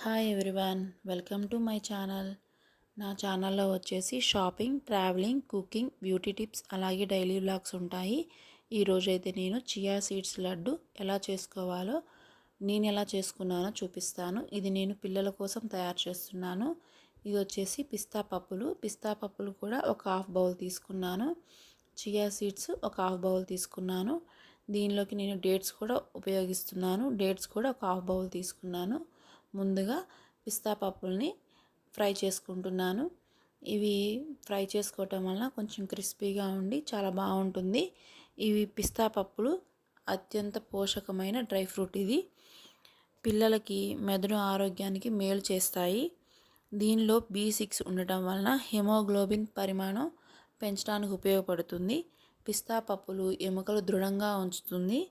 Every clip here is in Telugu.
Hi everyone, welcome to my channel. నా ఛానల్లో వచ్చేసి shopping, travelling, cooking, beauty tips అలాగే డైలీ వ్లాగ్స్ ఉంటాయి. ఈరోజైతే నేను చియా సీడ్స్ లడ్డు ఎలా చేసుకోవాలో నేను ఎలా చేసుకున్నానో చూపిస్తాను. ఇది నేను పిల్లల కోసం తయారు చేస్తున్నాను. ఇది వచ్చేసి పిస్తా పప్పులు కూడా ఒక హాఫ్ బౌల్ తీసుకున్నాను. చియా సీడ్స్ ఒక హాఫ్ బౌల్ తీసుకున్నాను. దీనిలోకి నేను డేట్స్ కూడా ఉపయోగిస్తున్నాను. డేట్స్ కూడా ఒక హాఫ్ బౌల్ తీసుకున్నాను. ముందుగా పిస్తా పప్పుల్ని ఫ్రై చేసుకుంటున్నాను. ఇవి ఫ్రై చేసుకోవటం వలన కొంచెం క్రిస్పీగా ఉండి చాలా బాగుంటుంది. ఇవి పిస్తా పప్పులు అత్యంత పోషకమైన డ్రై ఫ్రూట్. ఇది పిల్లలకి మెదడు ఆరోగ్యానికి మేలు చేస్తాయి. దీనిలో B6 ఉండటం వలన హెమోగ్లోబిన్ పరిమాణం పెంచడానికి ఉపయోగపడుతుంది. పిస్తా పప్పులు ఎముకలు దృఢంగా ఉంచుతుంది.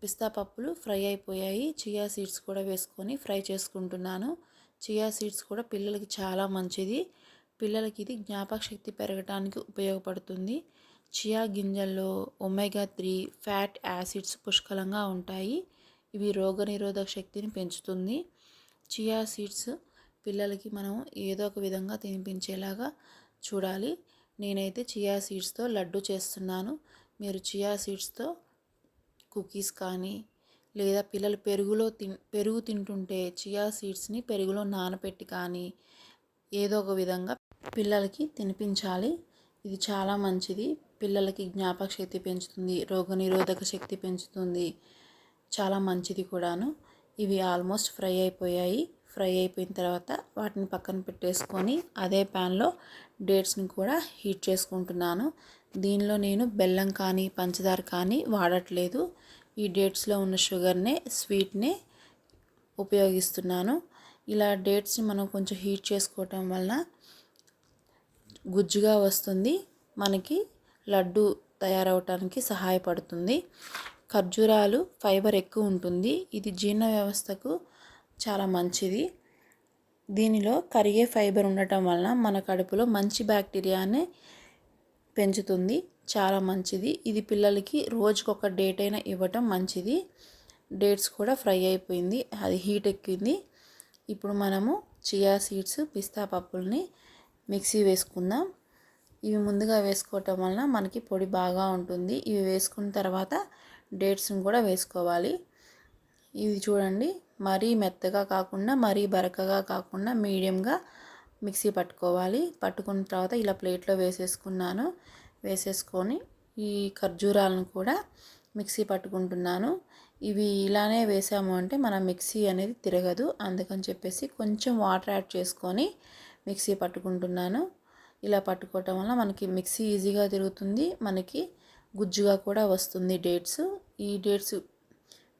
పిస్తా పప్పులు ఫ్రై అయిపోయాయి. చియా సీడ్స్ కూడా వేసుకొని ఫ్రై చేసుకుంటున్నాను. చియా సీడ్స్ కూడా పిల్లలకి చాలా మంచిది. పిల్లలకి ఇది జ్ఞాపక శక్తి పెరగడానికి ఉపయోగపడుతుంది. చియా గింజల్లో ఒమేగా 3 ఫ్యాట్ యాసిడ్స్ పుష్కలంగా ఉంటాయి. ఇవి రోగనిరోధక శక్తిని పెంచుతుంది. చియా సీడ్స్ పిల్లలకి మనం ఏదో ఒక విధంగా తినిపించేలాగా చూడాలి. నేనైతే చియా సీడ్స్తో లడ్డు చేస్తున్నాను. మీరు చియా సీడ్స్తో కుకీస్ కానీ లేదా పిల్లలు పెరుగు తింటుంటే చియా సీడ్స్ని పెరుగులో నానబెట్టి కానీ ఏదో ఒక విధంగా పిల్లలకి తినిపించాలి. ఇది చాలా మంచిది. పిల్లలకి జ్ఞాపక శక్తి పెంచుతుంది, రోగనిరోధక శక్తి పెంచుతుంది. చాలా మంచిది కూడాను. ఇవి ఆల్మోస్ట్ ఫ్రై అయిపోయాయి. ఫ్రై అయిపోయిన తర్వాత వాటిని పక్కన పెట్టేసుకొని అదే ప్యాన్లో డేట్స్ని కూడా హీట్ చేసుకుంటున్నాను. దీనిలో నేను బెల్లం కానీ పంచదార కానీ వాడట్లేదు. ఈ డేట్స్లో ఉన్న షుగర్నే, స్వీట్నే ఉపయోగిస్తున్నాను. ఇలా డేట్స్ని మనం కొంచెం హీట్ చేసుకోవటం వలన గుజ్జుగా వస్తుంది. మనకి లడ్డు తయారవటానికి సహాయపడుతుంది. ఖర్జూరాలు ఫైబర్ ఎక్కువ ఉంటుంది. ఇది జీర్ణ వ్యవస్థకు చాలా మంచిది. దీనిలో కరిగే ఫైబర్ ఉండటం వలన మన కడుపులో మంచి బ్యాక్టీరియాని పెంచుతుంది. చాలా మంచిది. ఇది పిల్లలకి రోజుకొక డేట్ అయినా ఇవ్వటం మంచిది. డేట్స్ కూడా ఫ్రై అయిపోయింది, అది హీట్ ఎక్కింది. ఇప్పుడు మనము చియా సీడ్స్, పిస్తా పప్పుల్ని మిక్సీ వేసుకుందాం. ఇవి ముందుగా వేసుకోవటం వలన మనకి పొడి బాగా ఉంటుంది. ఇవి వేసుకున్న తర్వాత డేట్స్ని కూడా వేసుకోవాలి. ఇవి చూడండి, మరీ మెత్తగా కాకుండా మరీ బరకగా కాకుండా మీడియంగా మిక్సీ పట్టుకోవాలి. పట్టుకున్న తర్వాత ఇలా ప్లేట్లో వేసేసుకొని ఈ ఖర్జూరాలను కూడా మిక్సీ పట్టుకుంటున్నాను. ఇవి ఇలానే వేసాము అంటే మన మిక్సీ అనేది తిరగదు. అందుకని చెప్పేసి కొంచెం వాటర్ యాడ్ చేసుకొని మిక్సీ పట్టుకుంటున్నాను. ఇలా పట్టుకోవటం వల్ల మనకి మిక్సీ ఈజీగా తిరుగుతుంది, మనకి గుజ్జుగా కూడా వస్తుంది డేట్స్. ఈ డేట్స్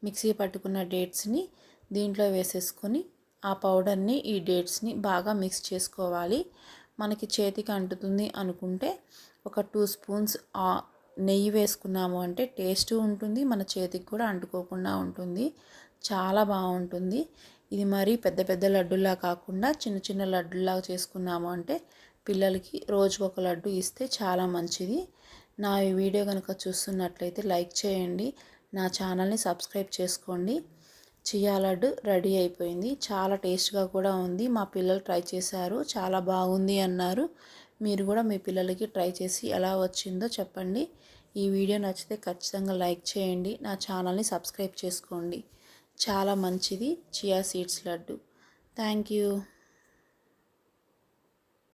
మిక్సీ పట్టుకున్న డేట్స్ని దీంట్లో వేసేసుకొని ఆ పౌడర్ని, ఈ డేట్స్ని బాగా మిక్స్ చేసుకోవాలి. మనకి చేతికి అంటుతుంది అనుకుంటే ఒక 2 స్పూన్స్ నెయ్యి వేసుకున్నాము అంటే టేస్ట్ ఉంటుంది, మన చేతికి కూడా అంటుకోకుండా ఉంటుంది. చాలా బాగుంటుంది. ఇది మరీ పెద్ద పెద్ద లడ్డులా కాకుండా చిన్న చిన్న లడ్డులాగా చేసుకున్నాము అంటే పిల్లలకి రోజుకొక లడ్డు ఇస్తే చాలా మంచిది. నా ఈ వీడియో కనుక చూస్తున్నట్లయితే లైక్ చేయండి, నా ఛానల్ని సబ్స్క్రైబ్ చేసుకోండి. చియా లడ్డు రెడీ అయిపోయింది. చాలా టేస్ట్గా కూడా ఉంది. మా పిల్లలు ట్రై చేశారు, చాలా బాగుంది అన్నారు. మీరు కూడా మీ పిల్లలకి ట్రై చేసి ఎలా వచ్చిందో చెప్పండి. ఈ వీడియో నచ్చితే ఖచ్చితంగా లైక్ చేయండి, నా ఛానల్ని సబ్స్క్రైబ్ చేసుకోండి. చాలా మంచిది chia seeds laddu. Thank you.